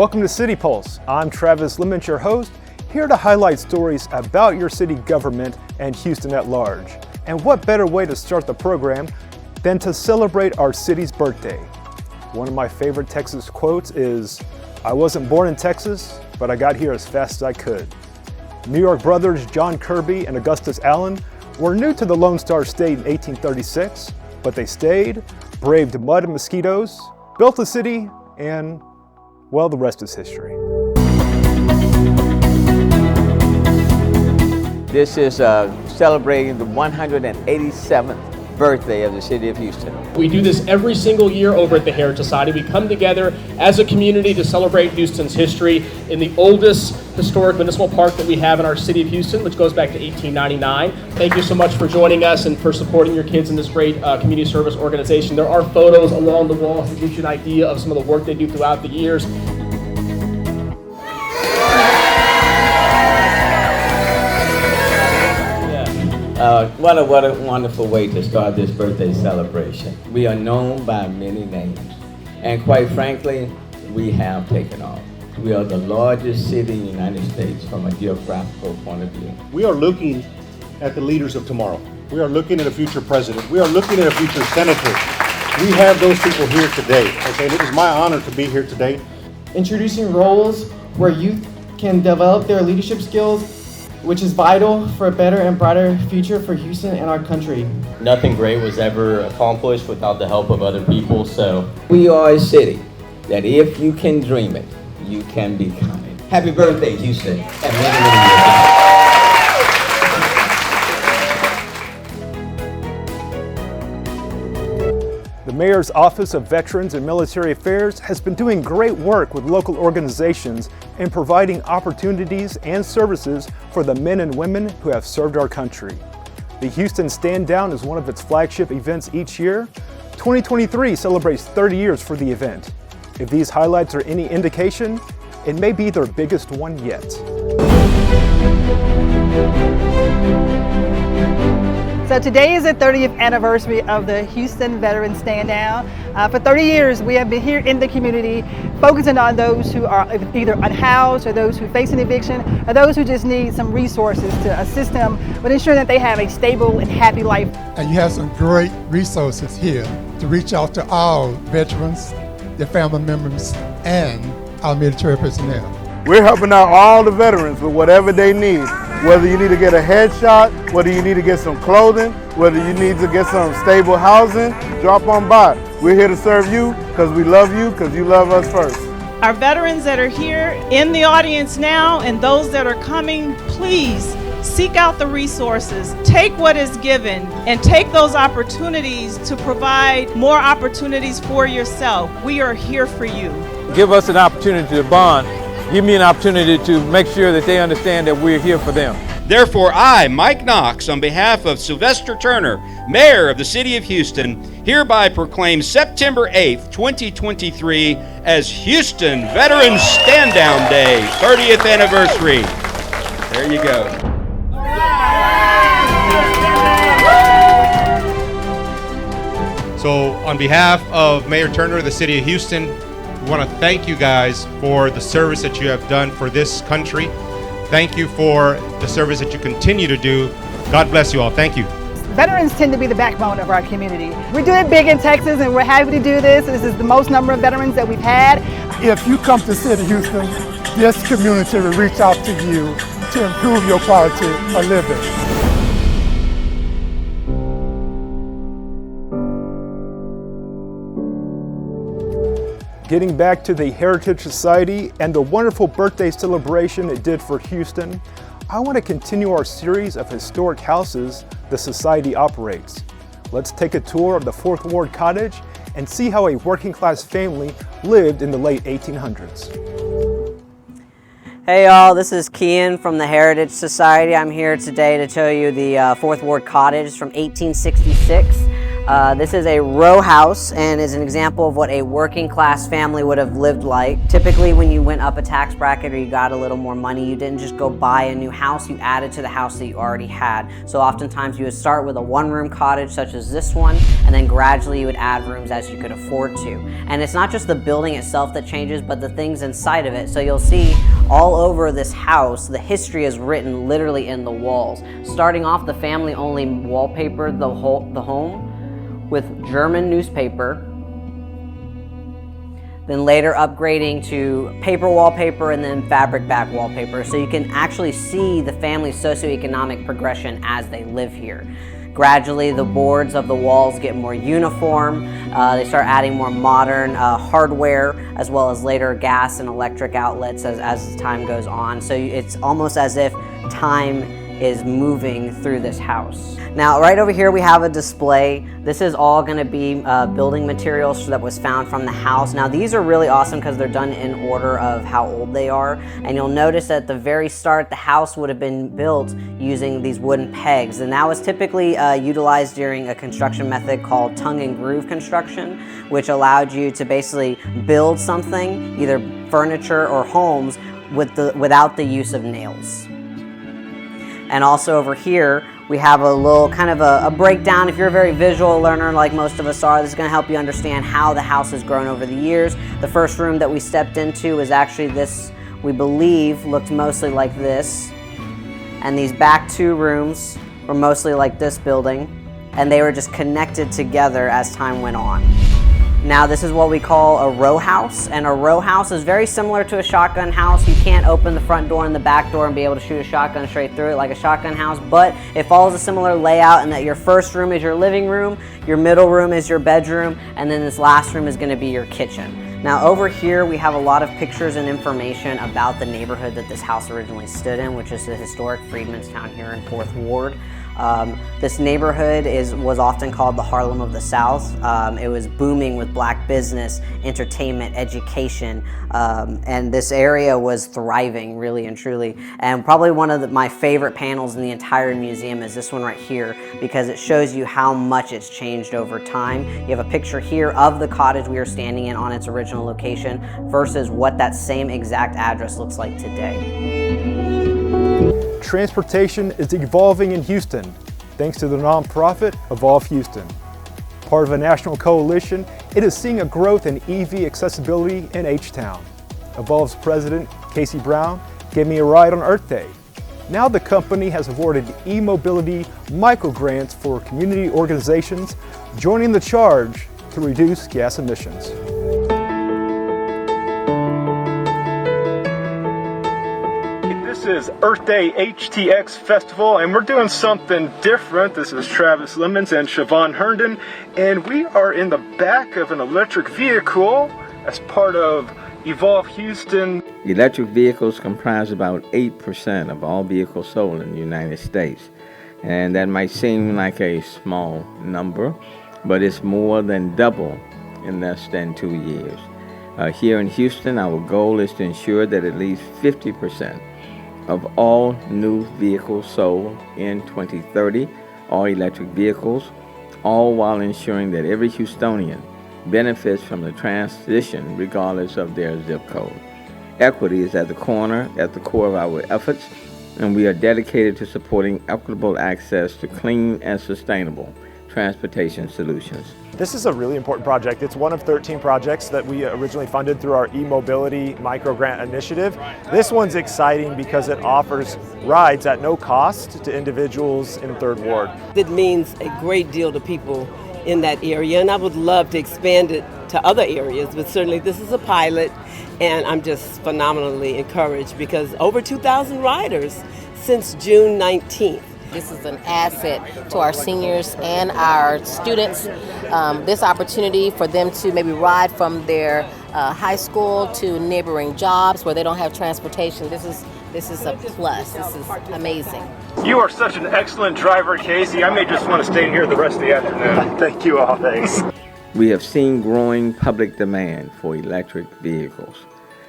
Welcome to City Pulse. I'm Travis Leamons, your host, here to highlight stories about your city government and Houston at large. And what better way to start the program than to celebrate our city's birthday? One of my favorite Texas quotes is, "I wasn't born in Texas, but I got here as fast as I could." New York brothers John Kirby and Augustus Allen were new to the Lone Star State in 1836, but they stayed, braved mud and mosquitoes, built a city, and, well, the rest is history. This is celebrating the 187th birthday of the city of Houston. We do this every single year over at the Heritage Society. We come together as a community to celebrate Houston's history in the oldest historic municipal park that we have in our city of Houston, which goes back to 1899. Thank you so much for joining us and for supporting your kids in this great community service organization. There are photos along the walls to give you an idea of some of the work they do throughout the years. What a wonderful way to start this birthday celebration. We are known by many names, and quite frankly, we have taken off. We are the largest city in the United States from a geographical point of view. We are looking at the leaders of tomorrow. We are looking at a future president. We are looking at a future senator. We have those people here today. Okay, it is my honor to be here today. Introducing roles where youth can develop their leadership skills, which is vital for a better and brighter future for Houston and our country. Nothing great was ever accomplished without the help of other people, so. We are a city that if you can dream it, you can become it. Happy birthday, Houston. And many, many years. The Mayor's Office of Veterans and Military Affairs has been doing great work with local organizations in providing opportunities and services for the men and women who have served our country. The Houston Stand Down is one of its flagship events each year. 2023 celebrates 30 years for the event. If these highlights are any indication, it may be their biggest one yet. So today is the 30th anniversary of the Houston Veterans Stand Down. For 30 years, we have been here in the community focusing on those who are either unhoused or those who face an eviction or those who just need some resources to assist them with ensuring that they have a stable and happy life. And you have some great resources here to reach out to all veterans, their family members, and our military personnel. We're helping out all the veterans with whatever they need. Whether you need to get a headshot, whether you need to get some clothing, whether you need to get some stable housing, drop on by. We're here to serve you because we love you, because you love us first. Our veterans that are here in the audience now and those that are coming, please seek out the resources. Take what is given and take those opportunities to provide more opportunities for yourself. We are here for you. Give us an opportunity to bond. Give me an opportunity to make sure that they understand that we're here for them. Therefore, I, Mike Knox, on behalf of Sylvester Turner, Mayor of the City of Houston, hereby proclaim September 8th, 2023 as Houston Veterans Stand Down Day, 30th anniversary. There you go. So on behalf of Mayor Turner of the City of Houston, we want to thank you guys for the service that you have done for this country. Thank you for the service that you continue to do. God bless you all. Thank you. Veterans tend to be the backbone of our community. We're doing big in Texas and we're happy to do this. This is the most number of veterans that we've had. If you come to City Houston, this community will reach out to you to improve your quality of living. Getting back to the Heritage Society and the wonderful birthday celebration it did for Houston, I want to continue our series of historic houses the Society operates. Let's take a tour of the 4th Ward Cottage and see how a working class family lived in the late 1800s. Hey y'all, this is Kian from the Heritage Society. I'm here today to tell you the 4th Ward Cottage from 1866. This is a row house and is an example of what a working class family would have lived like. Typically when you went up a tax bracket or you got a little more money, you didn't just go buy a new house, you added to the house that you already had. So oftentimes you would start with a one-room cottage such as this one, and then gradually you would add rooms as you could afford to. And it's not just the building itself that changes, but the things inside of it. So you'll see all over this house, the history is written literally in the walls. Starting off, the family only wallpapered the home with German newspaper, then later upgrading to paper wallpaper and then fabric back wallpaper, so you can actually see the family's socioeconomic progression as they live here. Gradually, the boards of the walls get more uniform. They start adding more modern hardware, as well as later gas and electric outlets as time goes on. So it's almost as if time is moving through this house. Now, right over here we have a display. This is all going to be building materials that was found from the house. Now, these are really awesome because they're done in order of how old they are. And you'll notice at the very start, the house would have been built using these wooden pegs. And that was typically utilized during a construction method called tongue and groove construction, which allowed you to basically build something, either furniture or homes, without the use of nails. And also over here, we have a little kind of a breakdown. If you're a very visual learner like most of us are, this is going to help you understand how the house has grown over the years. The first room that we stepped into was actually this, we believe, looked mostly like this. And these back two rooms were mostly like this building. And they were just connected together as time went on. Now this is what we call a row house, and a row house is very similar to a shotgun house. You can't open the front door and the back door and be able to shoot a shotgun straight through it like a shotgun house, but it follows a similar layout in that your first room is your living room, your middle room is your bedroom, and then this last room is going to be your kitchen. Now over here we have a lot of pictures and information about the neighborhood that this house originally stood in, which is the historic Freedmanstown here in 4th Ward. This neighborhood was often called the Harlem of the South. It was booming with black business, entertainment, education, and this area was thriving really and truly. And probably one of my favorite panels in the entire museum is this one right here, because it shows you how much it's changed over time. You have a picture here of the cottage we are standing in on its original location versus what that same exact address looks like today. Transportation is evolving in Houston, thanks to the nonprofit Evolve Houston. Part of a national coalition, it is seeing a growth in EV accessibility in H-Town. Evolve's president, Casey Brown, gave me a ride on Earth Day. Now the company has awarded e-mobility microgrants for community organizations joining the charge to reduce gas emissions. This is Earth Day HTX Festival, and we're doing something different. This is Travis Leamons and Siobhan Herndon, and we are in the back of an electric vehicle as part of Evolve Houston. Electric vehicles comprise about 8% of all vehicles sold in the United States. And that might seem like a small number, but it's more than double in less than 2 years. Here in Houston, our goal is to ensure that at least 50% of all new vehicles sold in 2030 are electric vehicles, all while ensuring that every Houstonian benefits from the transition regardless of their zip code. Equity is at the core of our efforts, and we are dedicated to supporting equitable access to clean and sustainable transportation solutions. This is a really important project. It's one of 13 projects that we originally funded through our e-mobility microgrant initiative. This one's exciting because it offers rides at no cost to individuals in 3rd Ward. It means a great deal to people in that area, and I would love to expand it to other areas, but certainly this is a pilot, and I'm just phenomenally encouraged because over 2,000 riders since June 19th. This is an asset to our seniors and our students. This opportunity for them to maybe ride from their high school to neighboring jobs where they don't have transportation. This is a plus. This is amazing. You are such an excellent driver, Casey. I may just want to stay here the rest of the afternoon. Thank you all. Thanks. We have seen growing public demand for electric vehicles.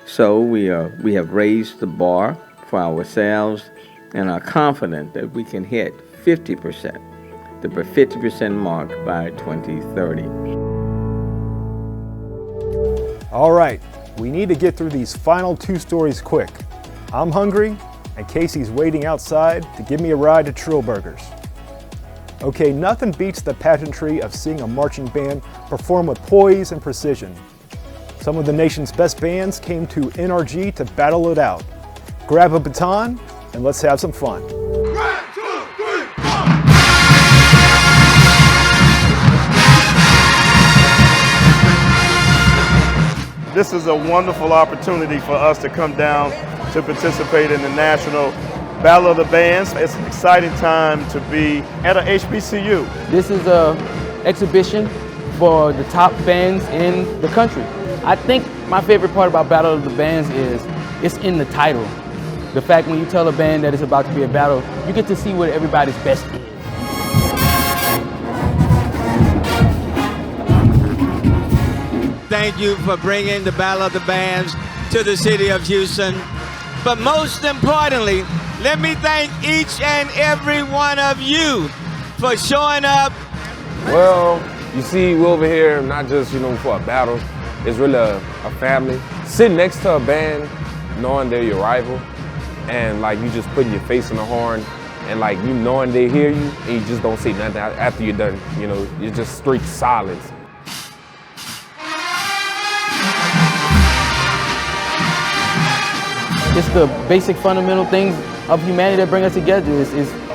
So we have raised the bar for ourselves and are confident that we can hit 50% the 50% mark by 2030. All right, we need to get through these final 2 stories quick. I'm hungry, and Casey's waiting outside to give me a ride to Trillburgers. Okay, nothing beats the pageantry of seeing a marching band perform with poise and precision. Some of the nation's best bands came to NRG to battle it out. Grab a baton and let's have some fun. This is a wonderful opportunity for us to come down to participate in the National Battle of the Bands. It's an exciting time to be at a HBCU. This is an exhibition for the top bands in the country. I think my favorite part about Battle of the Bands is it's in the title. The fact when you tell a band that it's about to be a battle, you get to see what everybody's best is. Thank you for bringing the Battle of the Bands to the city of Houston. But most importantly, let me thank each and every one of you for showing up. Well, you see, we're over here not just, for a battle. It's really a family. Sitting next to a band, knowing they're your rival, and you just putting your face in the horn, and you knowing they hear you, and you just don't say nothing after you're done. It's just straight silence. It's the basic fundamental things of humanity that bring us together. It's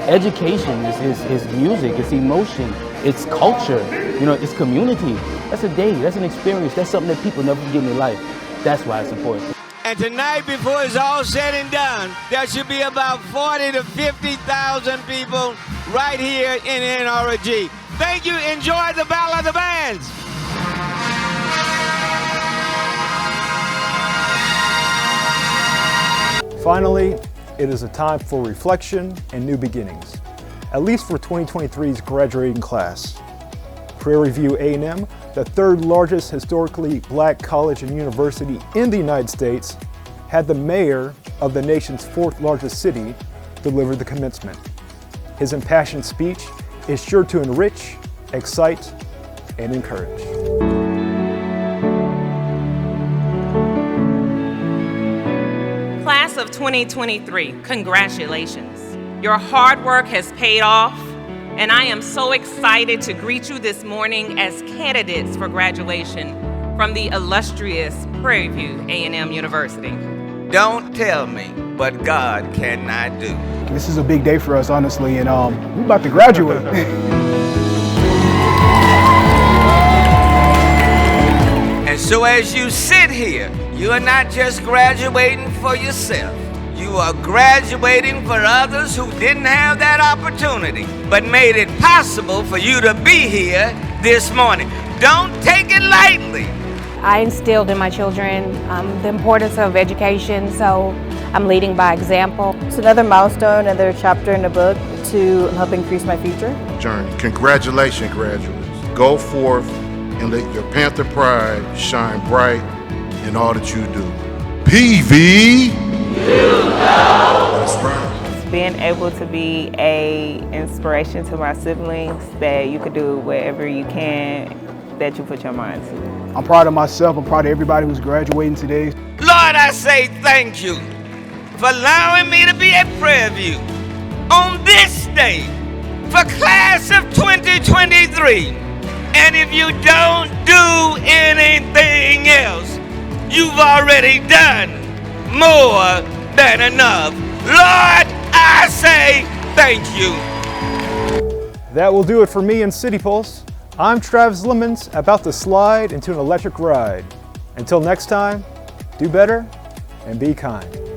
education, it's music, it's emotion, it's culture, it's community. That's a day, that's an experience, that's something that people never forget in their life. That's why it's important. And tonight, before it's all said and done, there should be about 40 to 50,000 people right here in NRG. Thank you, enjoy the Battle of the Bands. Finally, it is a time for reflection and new beginnings, at least for 2023's graduating class. Prairie View A&M, the 3rd largest historically black college and university in the United States, had the mayor of the nation's 4th largest city deliver the commencement. His impassioned speech is sure to enrich, excite, and encourage. Class of 2023, congratulations. Your hard work has paid off, and I am so excited to greet you this morning as candidates for graduation from the illustrious Prairie View A&M University. Don't tell me what God cannot do. This is a big day for us, honestly, and we're about to graduate. And so as you sit here, you are not just graduating for yourself. You are graduating for others who didn't have that opportunity, but made it possible for you to be here this morning. Don't take it lightly. I instilled in my children the importance of education, so I'm leading by example. It's another milestone, another chapter in the book to help increase my future journey. Congratulations, graduates. Go forth and let your Panther pride shine bright in all that you do. PV! That's right. Being able to be an inspiration to my siblings that you could do whatever you can that you put your mind to. I'm proud of myself. I'm proud of everybody who's graduating today. Lord, I say thank you for allowing me to be at Prairie View on this day for class of 2023. And if you don't do anything else, you've already done more than enough. Lord, I say thank you. That will do it for me in City Pulse. I'm Travis Leamons, about to slide into an electric ride. Until next time, do better and be kind.